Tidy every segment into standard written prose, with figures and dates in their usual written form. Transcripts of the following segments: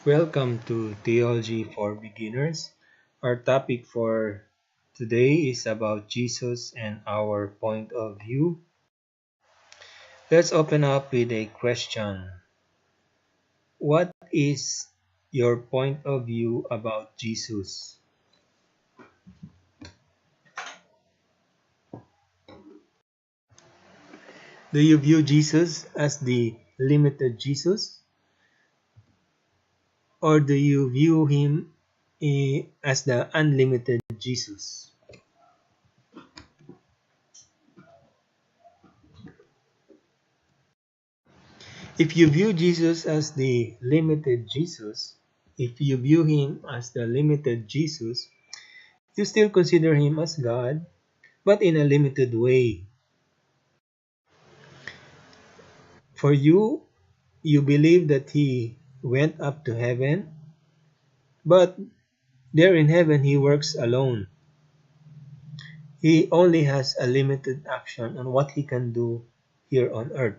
Welcome to Theology for Beginners. Our topic for today is about Jesus and our point of view. Let's open up with a question. What is your point of view about Jesus? Do you view Jesus as the limited Jesus? Or do you view him as the unlimited Jesus? If you view Jesus as the limited Jesus, if you view him as the limited Jesus, you still consider him as God, but in a limited way. For you, you believe that he went up to heaven, but there in heaven he works alone. He only has a limited action on what he can do here on earth.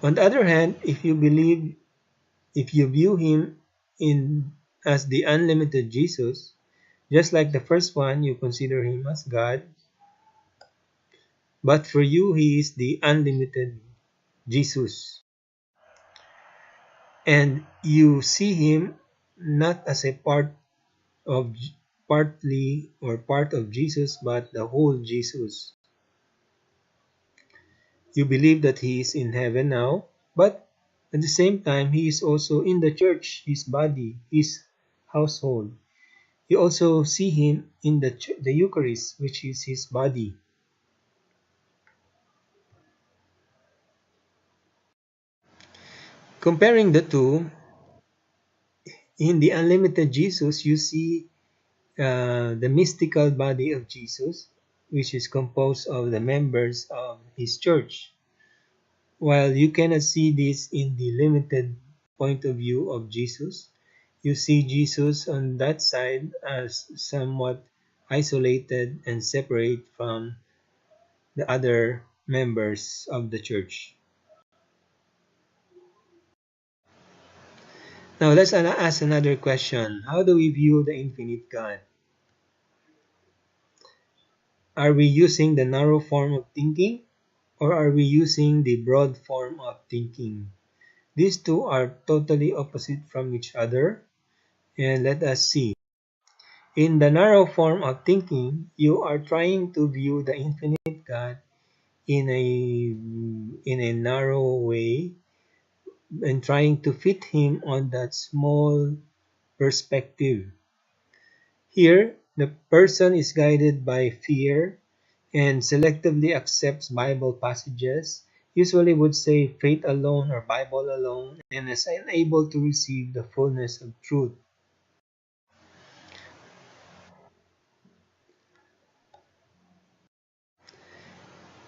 On the other hand, if you view him in as the unlimited Jesus, just like the first one, you consider him as God, but for you, he is the unlimited Jesus. And you see him not as a of part of Jesus, but the whole Jesus. You believe that he is in heaven now, but at the same time, he is also in the church, his body, his household. You also see him in the Eucharist, which is his body. Comparing the two, in the unlimited Jesus, you see the mystical body of Jesus, which is composed of the members of his church. While you cannot see this in the limited point of view of Jesus, you see Jesus on that side as somewhat isolated and separate from the other members of the church. Now let's ask another question. How do we view the infinite God? Are we using the narrow form of thinking, or are we using the broad form of thinking? These two are totally opposite from each other, and let us see. In the narrow form of thinking, you are trying to view the infinite God in a narrow way and trying to fit him on that small perspective. Here, the person is guided by fear and selectively accepts Bible passages, usually would say faith alone or Bible alone, and is unable to receive the fullness of truth.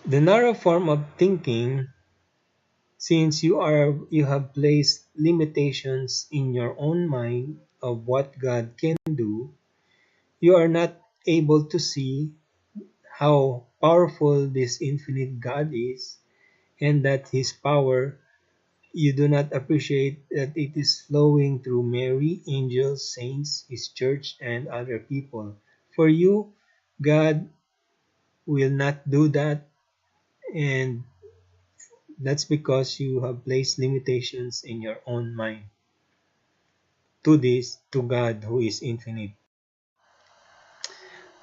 The narrow form of thinking, since you have placed limitations in your own mind of what God can do, you are not able to see how powerful this infinite God is, and that his power, you do not appreciate that it is flowing through Mary, angels, saints, his church, and other people. For you, God will not do that, and that's because you have placed limitations in your own mind to God who is infinite.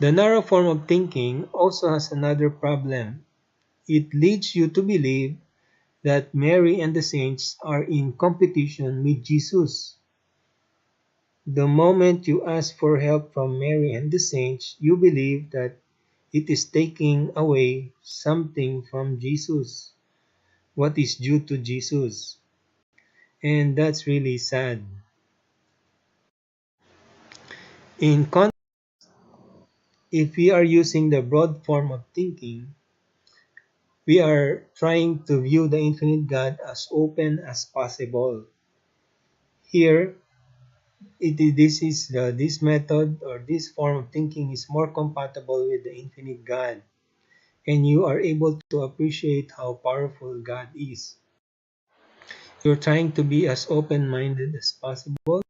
The narrow form of thinking also has another problem. It leads you to believe that Mary and the saints are in competition with Jesus. The moment you ask for help from Mary and the saints, you believe that it is taking away something from Jesus, what is due to Jesus. And that's really sad. In contrast, if we are using the broad form of thinking, we are trying to view the infinite God as open as possible. Here, this method or this form of thinking is more compatible with the infinite God, and you are able to appreciate how powerful God is. You're trying to be as open-minded as possible,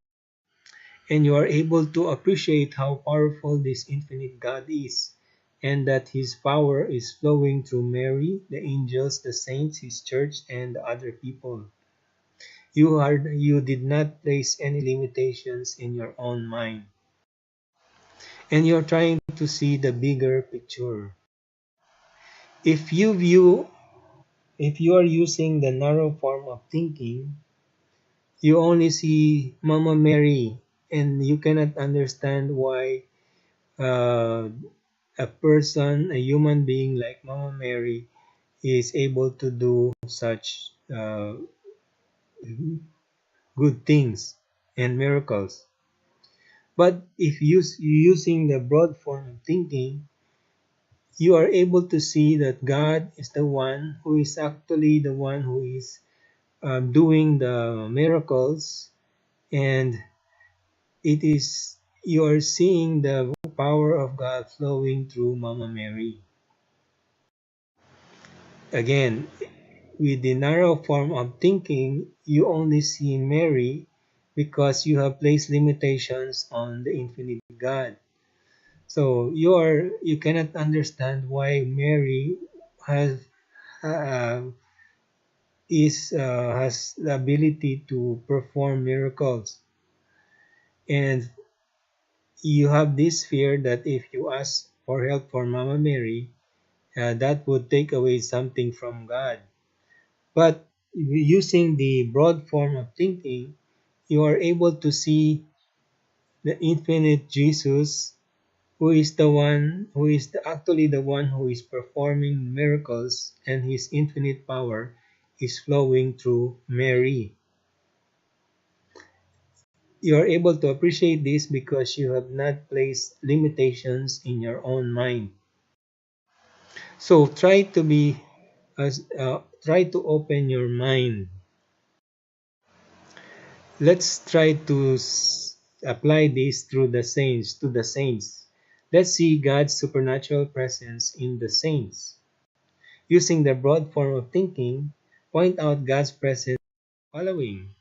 and you are able to appreciate how powerful this infinite God is, and that His power is flowing through Mary, the angels, the saints, His church, and the other people. You did not place any limitations in your own mind, and you're trying to see the bigger picture. If you view if you are using the narrow form of thinking, you only see Mama Mary, and you cannot understand why uh, a human being like Mama Mary, is able to do such good things and miracles. But if you're using the broad form of thinking, you are able to see that God is the one who is actually the one who is doing the miracles, and it is you are seeing the power of God flowing through Mama Mary. Again, with the narrow form of thinking, you only see Mary because you have placed limitations on the infinite God. So you cannot understand why Mary has uh, has the ability to perform miracles, and you have this fear that if you ask for help for Mama Mary, that would take away something from God. But using the broad form of thinking, you are able to see the infinite Jesus, who is actually the one who is performing miracles, and his infinite power is flowing through Mary. You are able to appreciate this because you have not placed limitations in your own mind. So try to open your mind. Let's try to apply this through the saints to the saints. Let's see God's supernatural presence in the saints. Using the broad form of thinking, point out God's presence following.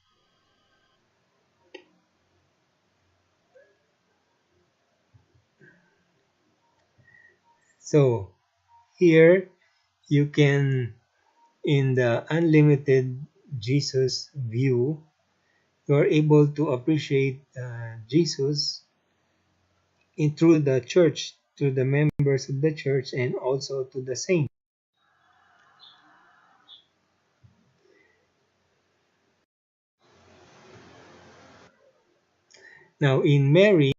So here you can, in the unlimited Jesus view, you are able to appreciate Jesus through the church, to the members of the church, and also to the saints. Now, in Mary,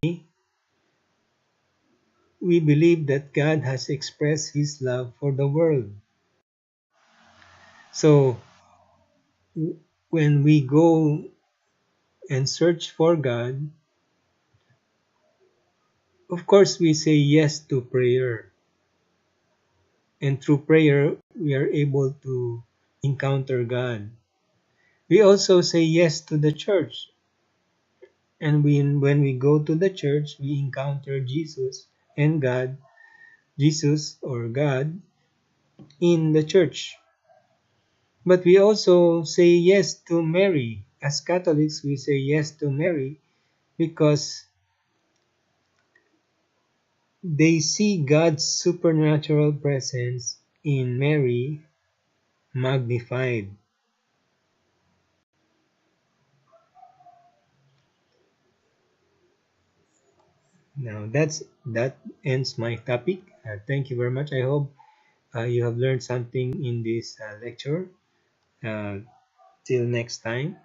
we believe that God has expressed His love for the world. So, when we go and search for God, of course, we say yes to prayer. And through prayer, we are able to encounter God. We also say yes to the church. And when we go to the church, we encounter Jesus and God, Jesus or God, in the church. But we also say yes to Mary. As Catholics, we say yes to Mary because they see God's supernatural presence in Mary magnified. Now that ends my topic. Thank you very much. I hope you have learned something in this lecture. Uh, till next time.